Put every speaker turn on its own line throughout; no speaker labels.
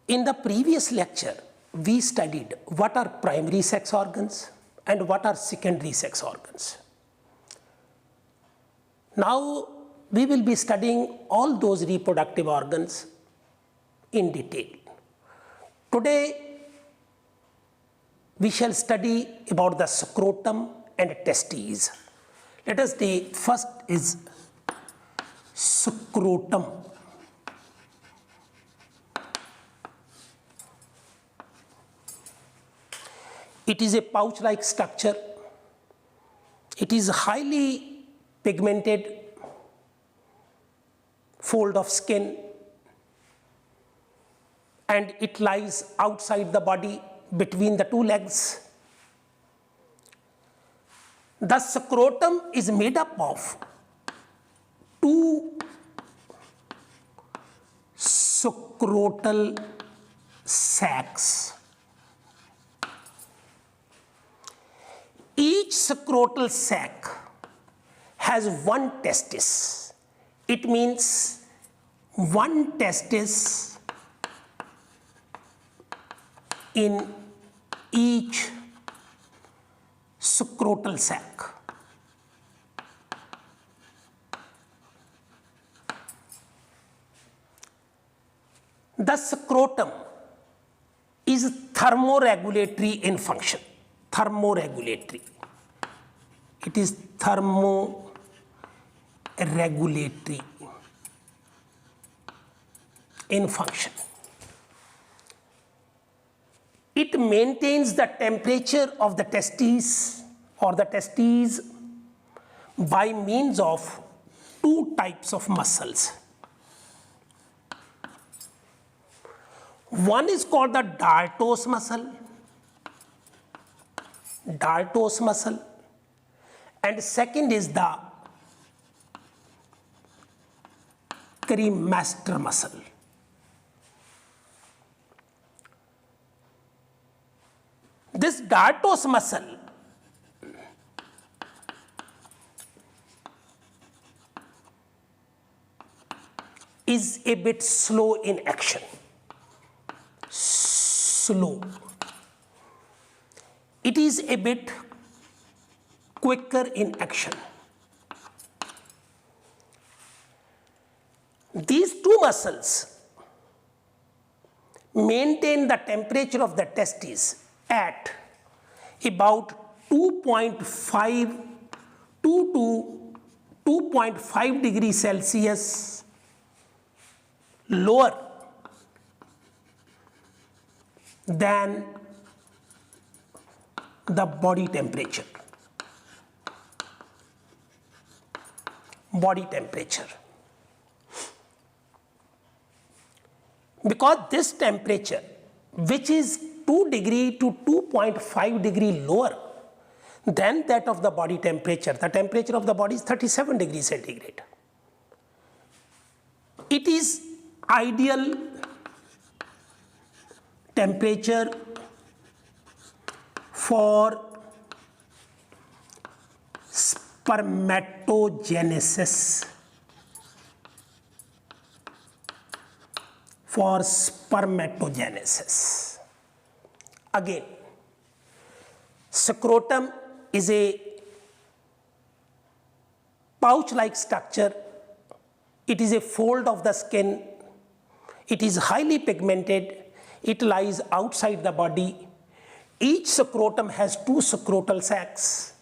In the previous lecture, we studied what are primary sex organs and what are secondary sex organs. Now, we will be studying all those reproductive organs in detail. Today, we shall study about the scrotum and testes. Let us see, first is scrotum. It is a pouch-like structure. It is highly pigmented fold of skin, and it lies outside the body between the two legs. The scrotum is made up of two scrotal sacs. Each scrotal sac has one testis. It means one testis in each scrotal sac. The scrotum is thermoregulatory in function. Thermoregulatory. It is thermoregulatory in function. It maintains the temperature of the testes or the testes by means of two types of muscles. One is called the Dartos muscle, and second is the cremaster muscle. This Dartos muscle is a bit slow in action. Slow. It is a bit quicker in action. These two muscles maintain the temperature of the testes at about 2.5 to 2.5 degrees Celsius lower than the body temperature. Body temperature. Because this temperature, which is 2 degree to 2.5 degree lower than that of the body temperature. The temperature of the body is 37 degrees centigrade. It is ideal temperature for spermatogenesis. Again, scrotum is a pouch-like structure. It is a fold of the skin. It is highly pigmented. It lies outside the body. Each scrotum has two scrotal sacs.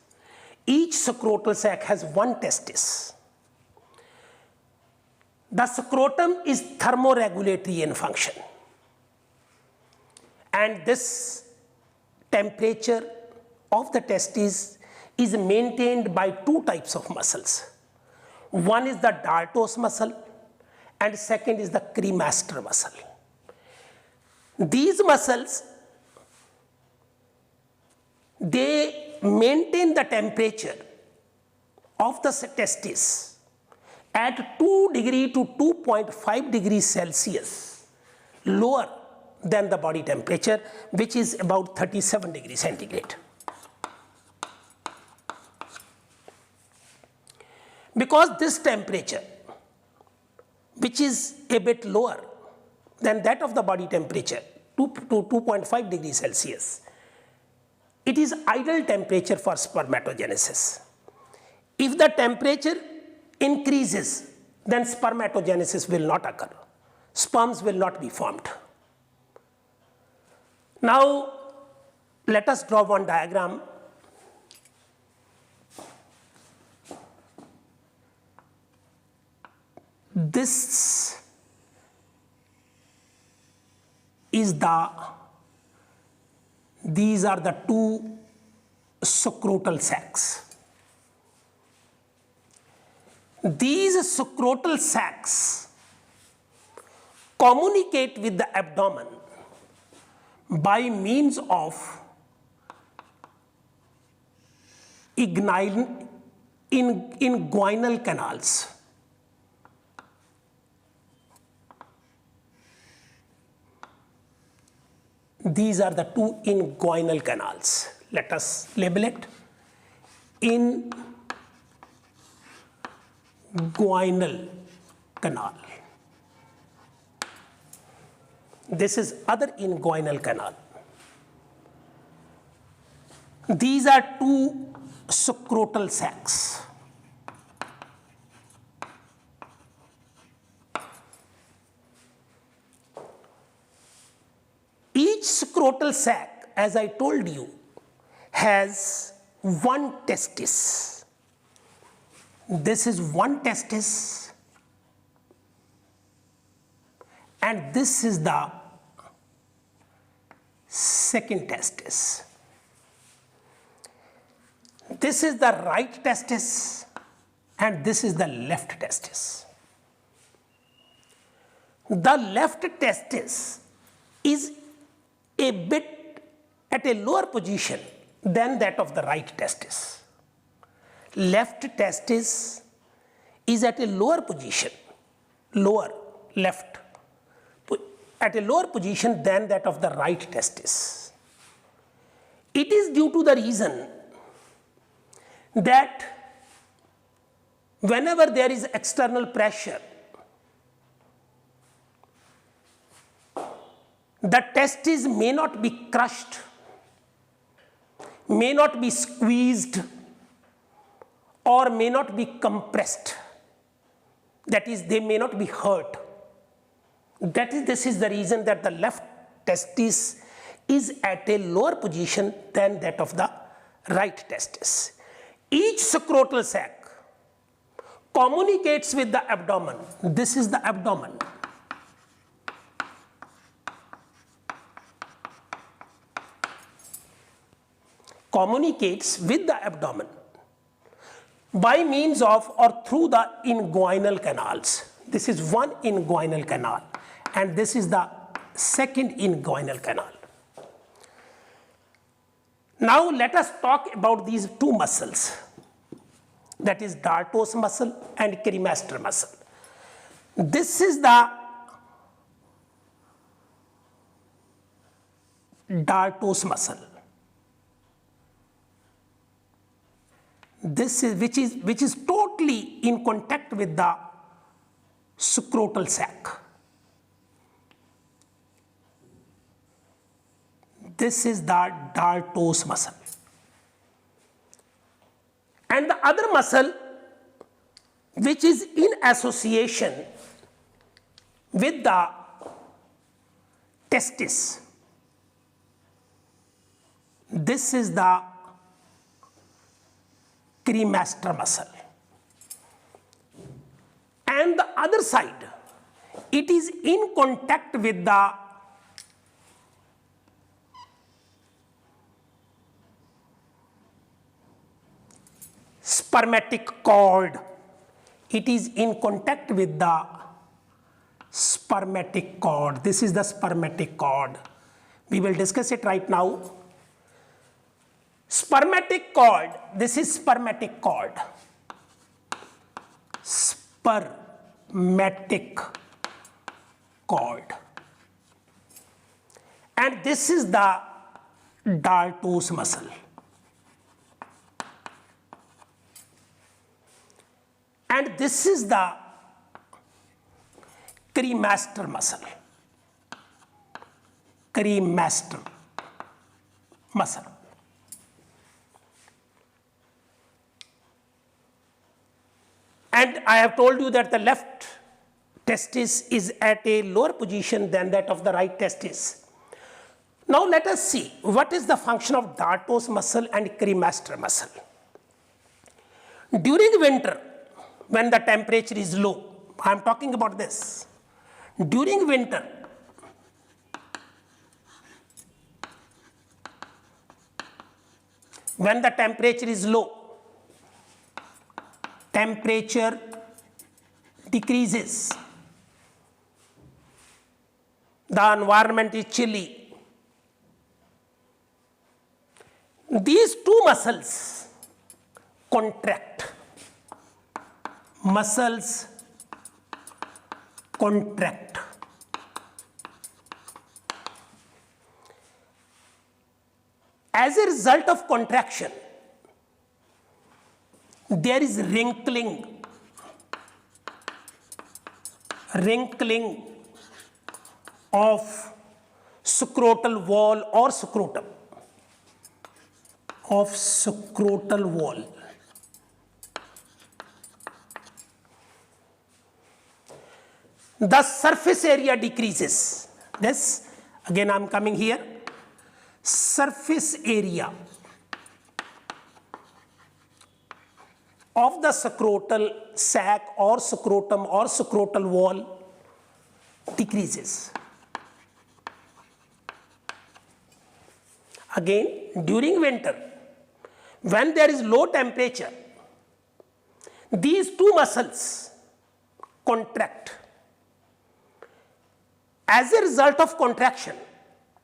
Each scrotal sac has one testis. The scrotum is thermoregulatory in function, and this temperature of the testes is maintained by two types of muscles. One is the Dartos muscle and second is the cremaster muscle. These muscles, they maintain the temperature of the testis at 2 degree to 2.5 degrees Celsius lower than the body temperature, which is about 37 degrees centigrade. Because this temperature, which is a bit lower than that of the body temperature, 2.5 degrees Celsius. It is ideal temperature for spermatogenesis. If the temperature increases, then spermatogenesis will not occur. Sperms will not be formed. Now, let us draw one diagram. This is these are the two scrotal sacs. These scrotal sacs communicate with the abdomen by means of inguinal canals. These are the two inguinal canals. Let us label it. Inguinal canal. This is other inguinal canal. These are two scrotal sacs. Each scrotal sac, as I told you, has one testis. This is one testis, and this is the second testis. This is the right testis, and this is the left testis. The left testis is a bit at a lower position than that of the right testis. Left testis is at a lower position, at a lower position than that of the right testis. It is due to the reason that whenever there is external pressure, the testis may not be crushed, may not be squeezed, or may not be compressed. That is, they may not be hurt. This is the reason that the left testis is at a lower position than that of the right testis. Each scrotal sac communicates with the abdomen. This is the abdomen. Communicates with the abdomen by means of or through the inguinal canals. This is one inguinal canal, and this is the second inguinal canal. Now let us talk about these two muscles, that is dartos muscle and cremaster muscle. This is the dartos muscle. This is which is totally in contact with the scrotal sac. This is the dartos muscle. And the other muscle which is in association with the testis, this is the cremaster muscle. And the other side, it is in contact with the spermatic cord. It is in contact with the spermatic cord. This is the spermatic cord. We will discuss it right now. Spermatic cord, this is spermatic cord. Spermatic cord. And this is the dartos muscle. And this is the cremaster muscle. cremaster muscle. And I have told you that the left testis is at a lower position than that of the right testis. Now let us see what is the function of Dartos muscle and cremaster muscle. During winter, when the temperature is low, I am talking about this. During winter, when the temperature is low, temperature decreases, the environment is chilly. These two muscles contract. Muscles contract. As a result of contraction, there is wrinkling of scrotal wall or scrotum, of scrotal wall. The surface area decreases. This, again I am coming here, surface area of the scrotal sac or scrotum or scrotal wall decreases. Again, during winter, when there is low temperature, these two muscles contract. As a result of contraction,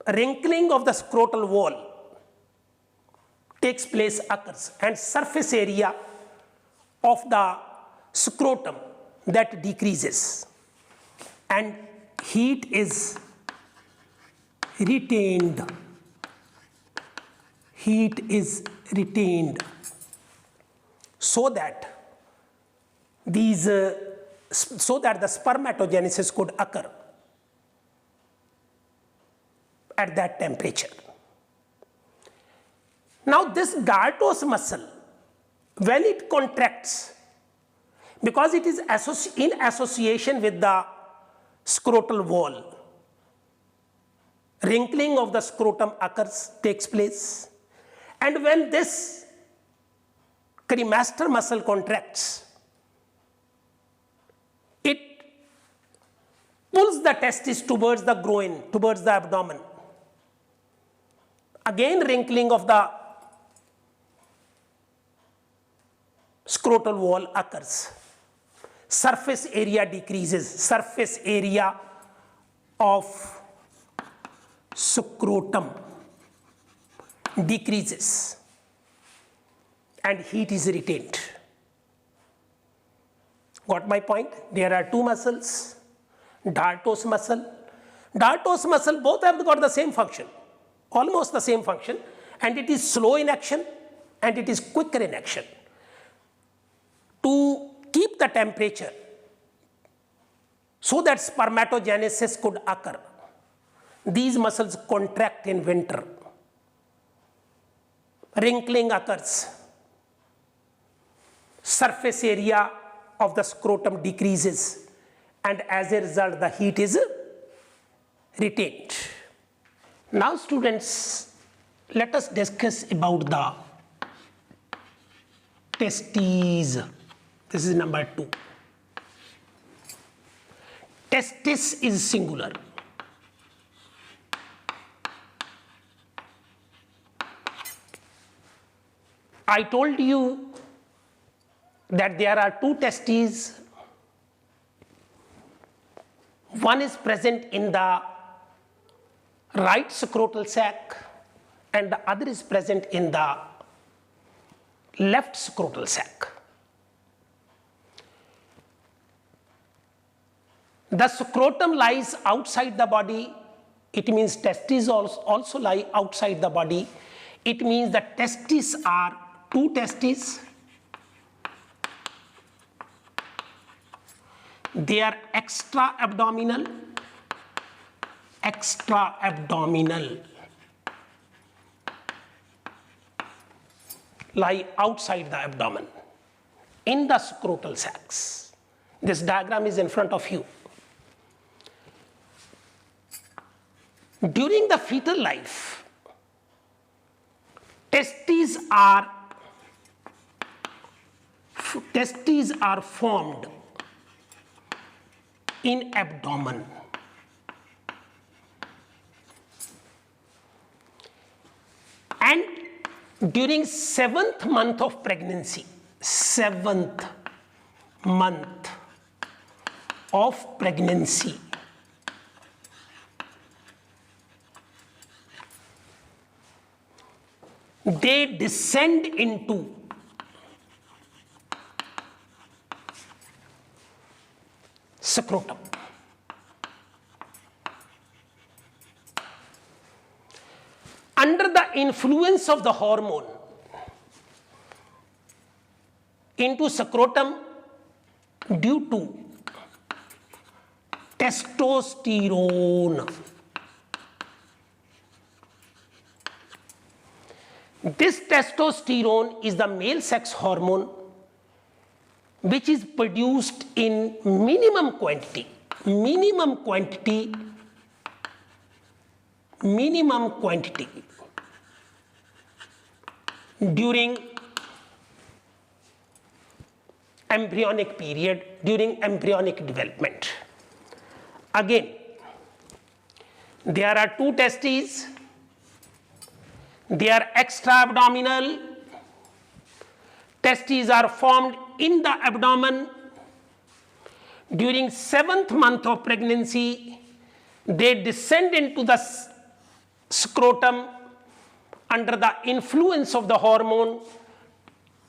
wrinkling of the scrotal wall takes place, occurs, and surface area of the scrotum that decreases, and heat is retained. Heat is retained so that these so that the spermatogenesis could occur at that temperature. Now this Dartos muscle, when it contracts, because it is in association with the scrotal wall, wrinkling of the scrotum occurs, takes place, and when this cremaster muscle contracts, it pulls the testis towards the groin, towards the abdomen. Again, wrinkling of the scrotal wall occurs. Surface area decreases. Surface area of scrotum decreases, and heat is retained. Got my point? There are two muscles, Dartos muscle. Dartos muscle, both have got the same function, almost the same function, and it is slow in action and it is quicker in action. To keep the temperature so that spermatogenesis could occur, these muscles contract in winter. Wrinkling occurs. Surface area of the scrotum decreases, and as a result the heat is retained. Now students, let us discuss about the testes. This is number 2. Testis is singular. I told you that there are two testes. One is present in the right scrotal sac and the other is present in the left scrotal sac. The scrotum lies outside the body. It means testes also lie outside the body. It means the testes are two testes. They are extra abdominal extra abdominal, lie outside the abdomen in the scrotal sacs. This diagram is in front of you. During the fetal life, testes are formed in abdomen. And during 7th month of pregnancy, 7th month of pregnancy, they descend into scrotum. Under the influence of the hormone into scrotum due to testosterone. This testosterone is the male sex hormone which is produced in minimum quantity during embryonic period, during embryonic development. Again, there are two testes. They are extra-abdominal. Testes are formed in the abdomen. During 7th month of pregnancy, they descend into the scrotum under the influence of the hormone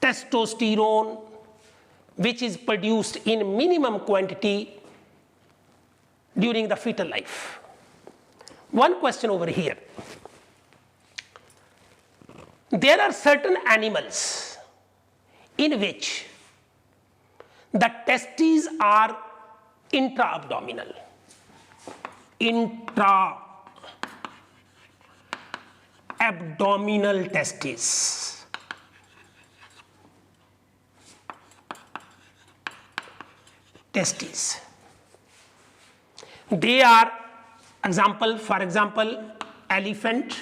testosterone, which is produced in minimum quantity during the fetal life. One question over here. There are certain animals in which the testes are intra-abdominal. Intra-abdominal testes. They are, for example, elephant,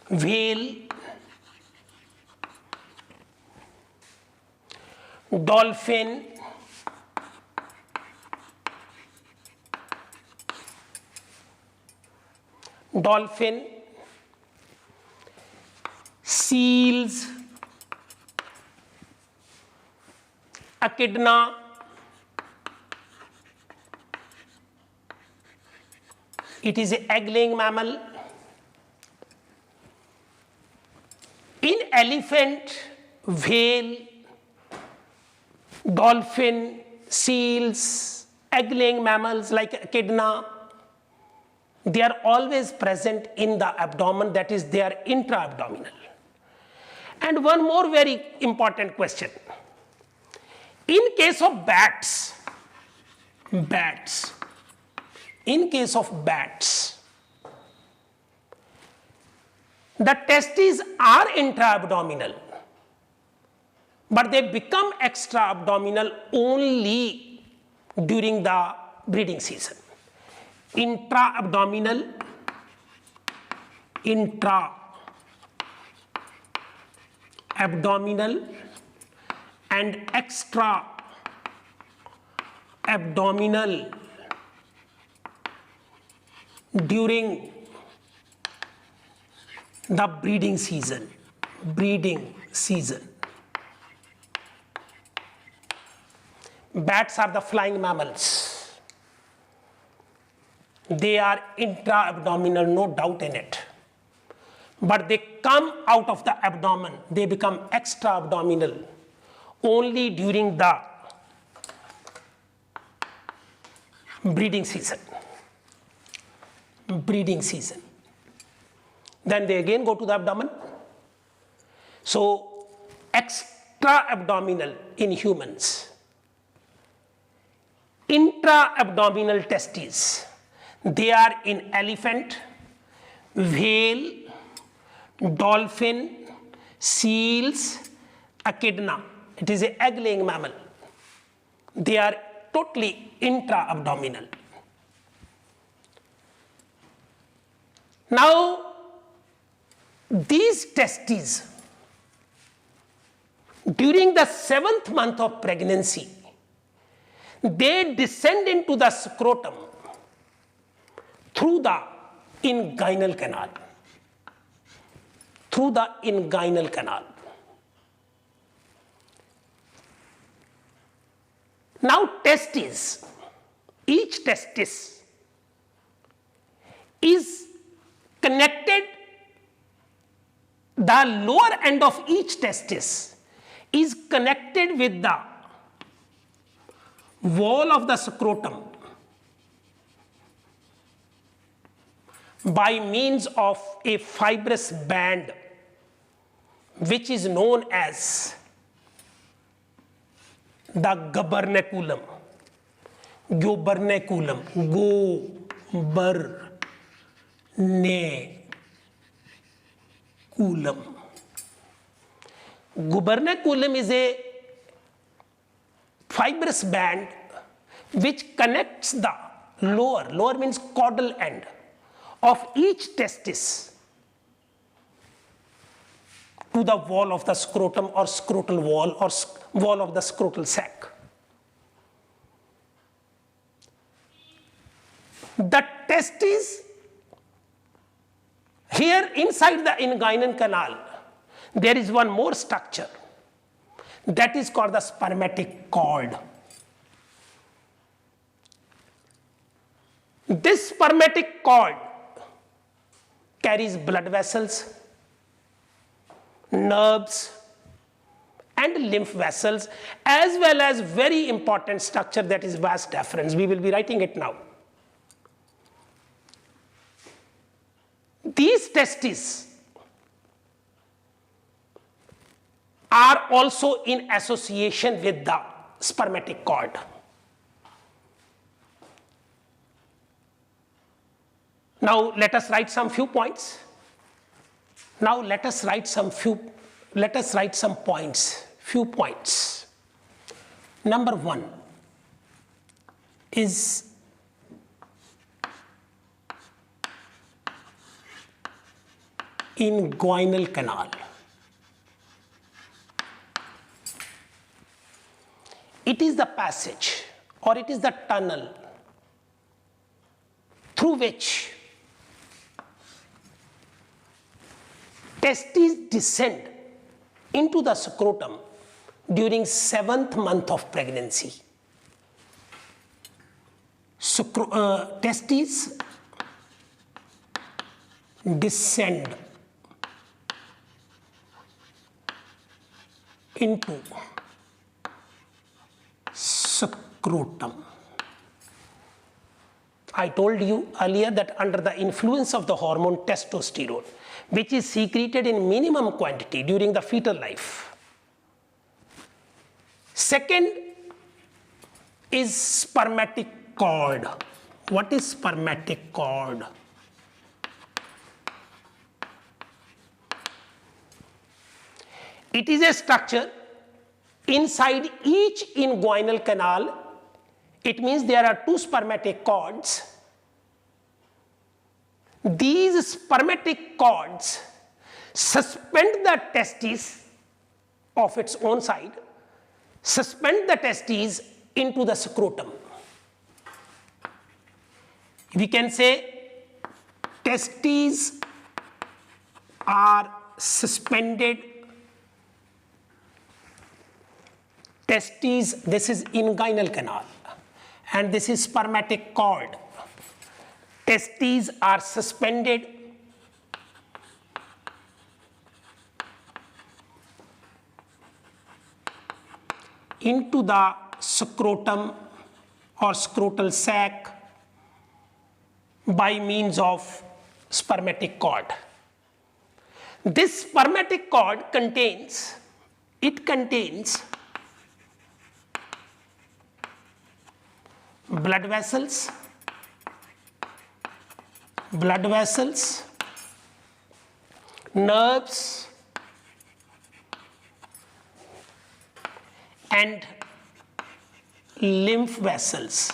whale, dolphin, seals, echidna, it is an egg-laying mammal. In elephant, whale, dolphin, seals, egg-laying mammals like echidna, they are always present in the abdomen, that is, they are intra-abdominal. And one more very important question. In case of bats, the testes are intra-abdominal, but they become extra-abdominal only during the breeding season. Intra-abdominal and extra-abdominal during the breeding season. Bats are the flying mammals. They are intra-abdominal, no doubt in it. But they come out of the abdomen, they become extra-abdominal only during the breeding season. Then they again go to the abdomen. So extra-abdominal in humans. Intra-abdominal testes, they are in elephant, whale, dolphin, seals, echidna. It is an egg-laying mammal. They are totally intra-abdominal. Now, these testes, during the 7th month of pregnancy, they descend into the scrotum through the inguinal canal. Through the inguinal canal. Now, testes, each testis is connected, the lower end of each testis is connected with the wall of the scrotum by means of a fibrous band which is known as the gubernaculum. Gubernaculum. Gubernaculum is a fibrous band which connects the lower means caudal end of each testis to the wall of the scrotum or scrotal wall or wall of the scrotal sac. The testes here inside the inguinal canal, there is one more structure that is called the spermatic cord. This spermatic cord carries blood vessels, nerves, and lymph vessels, as well as very important structure that is vas deferens. We will be writing it now. These testes are also in association with the spermatic cord. Now let us write some few points. Now let us write some points. Few points. Number 1 is inguinal canal. It is the passage or it is the tunnel through which testes descend into the scrotum during 7th month of pregnancy. Testes descend into scrotum. I told you earlier that under the influence of the hormone testosterone, which is secreted in minimum quantity during the fetal life. Second is spermatic cord. What is spermatic cord? It is a structure inside each inguinal canal. It means there are 2 spermatic cords. These spermatic cords suspend the testes of its own side, suspend the testes into the scrotum. We can say testes are suspended. Testes, this is inguinal canal, and this is spermatic cord. Testes are suspended into the scrotum or scrotal sac by means of spermatic cord. This spermatic cord contains It contains blood vessels, nerves, and lymph vessels.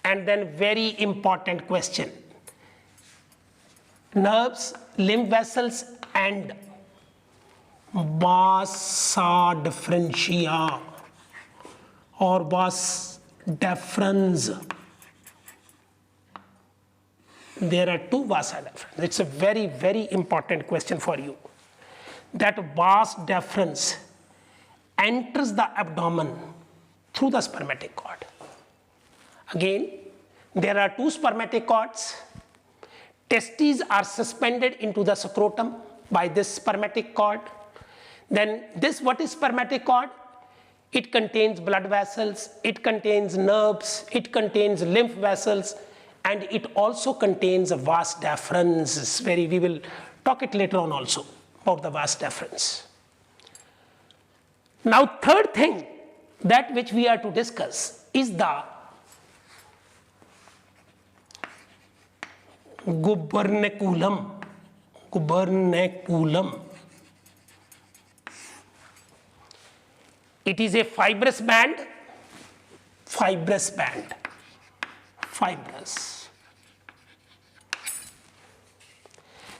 And then very important question, nerves, lymph vessels and vasa differentia or vas deferens. There are two vasa deferens. It's a very, very important question for you. That vas deferens enters the abdomen through the spermatic cord. Again, there are two spermatic cords. Testes are suspended into the scrotum by this spermatic cord. Then this, what is spermatic cord? It contains blood vessels, it contains nerves, it contains lymph vessels, and it also contains a vas deferens. We will talk it later on also about the vas deferens. Now, third thing that which we are to discuss is the gubernaculum. It is a fibrous band,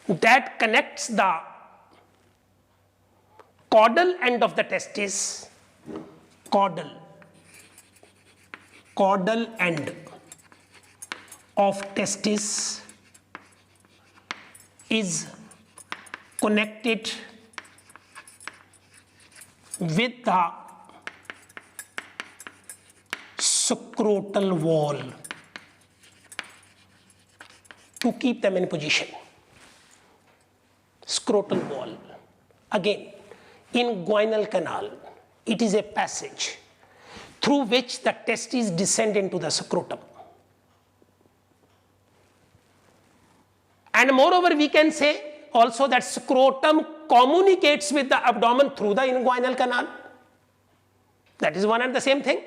that connects the caudal end of the testis, caudal end of testis is connected with the scrotal wall to keep them in position. Scrotal wall. Again, inguinal canal, it is a passage through which the testes descend into the scrotum. And moreover, we can say also that scrotum communicates with the abdomen through the inguinal canal. That is one and the same thing.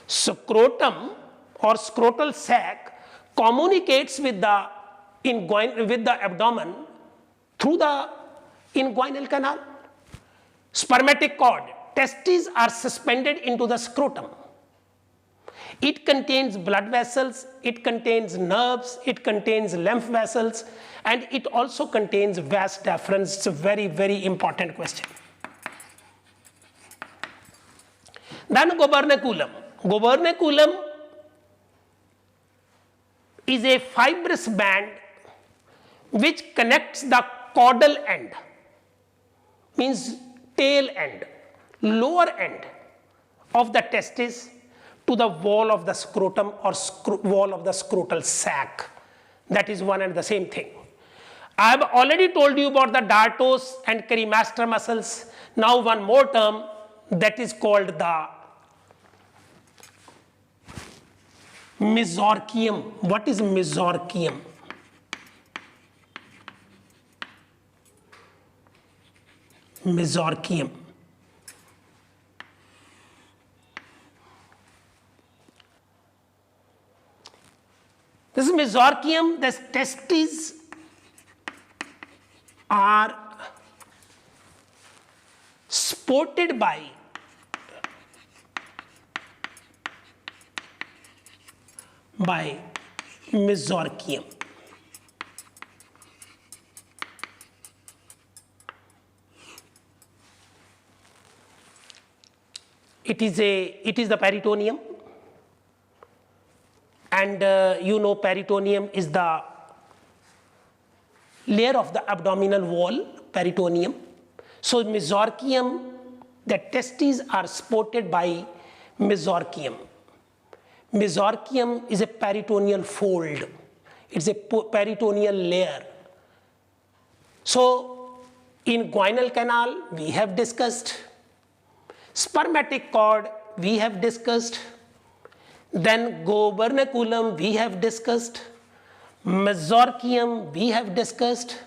Scrotum or scrotal sac communicates with the abdomen through the inguinal canal. Spermatic cord, testes are suspended into the scrotum. It contains blood vessels, it contains nerves, it contains lymph vessels, and it also contains vas deferens. It's a very, very important question. Then gubernaculum. Gubernaculum is a fibrous band which connects the caudal end, means tail end, lower end of the testis to the wall of the scrotum or wall of the scrotal sac. That is one and the same thing. I have already told you about the dartos and cremaster muscles. Now one more term, that is called the mesorchium. What is mesorchium? Mesorchium. This is mesorchium. The testes are supported by mesorchium. It is the peritoneum, and you know peritoneum is the layer of the abdominal wall, peritoneum. So mesorchium, the testes are supported by mesorchium. Mesorchium is a peritoneal fold. It's a peritoneal layer. So inguinal canal we have discussed. Spermatic cord we have discussed. Then gubernaculum we have discussed. Mesorchium we have discussed.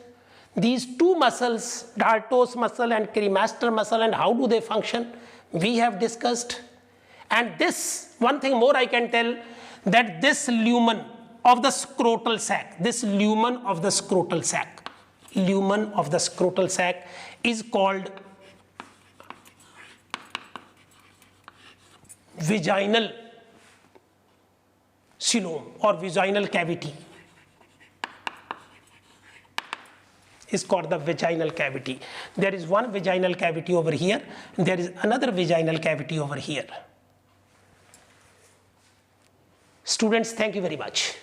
These two muscles, Dartos muscle and cremaster muscle, and how do they function, we have discussed. And this, one thing more I can tell, that this lumen of the scrotal sac, this lumen of the scrotal sac, lumen of the scrotal sac is called vaginal coelom or vaginal cavity, is called the vaginal cavity. There is one vaginal cavity over here, and there is another vaginal cavity over here. Students, thank you very much.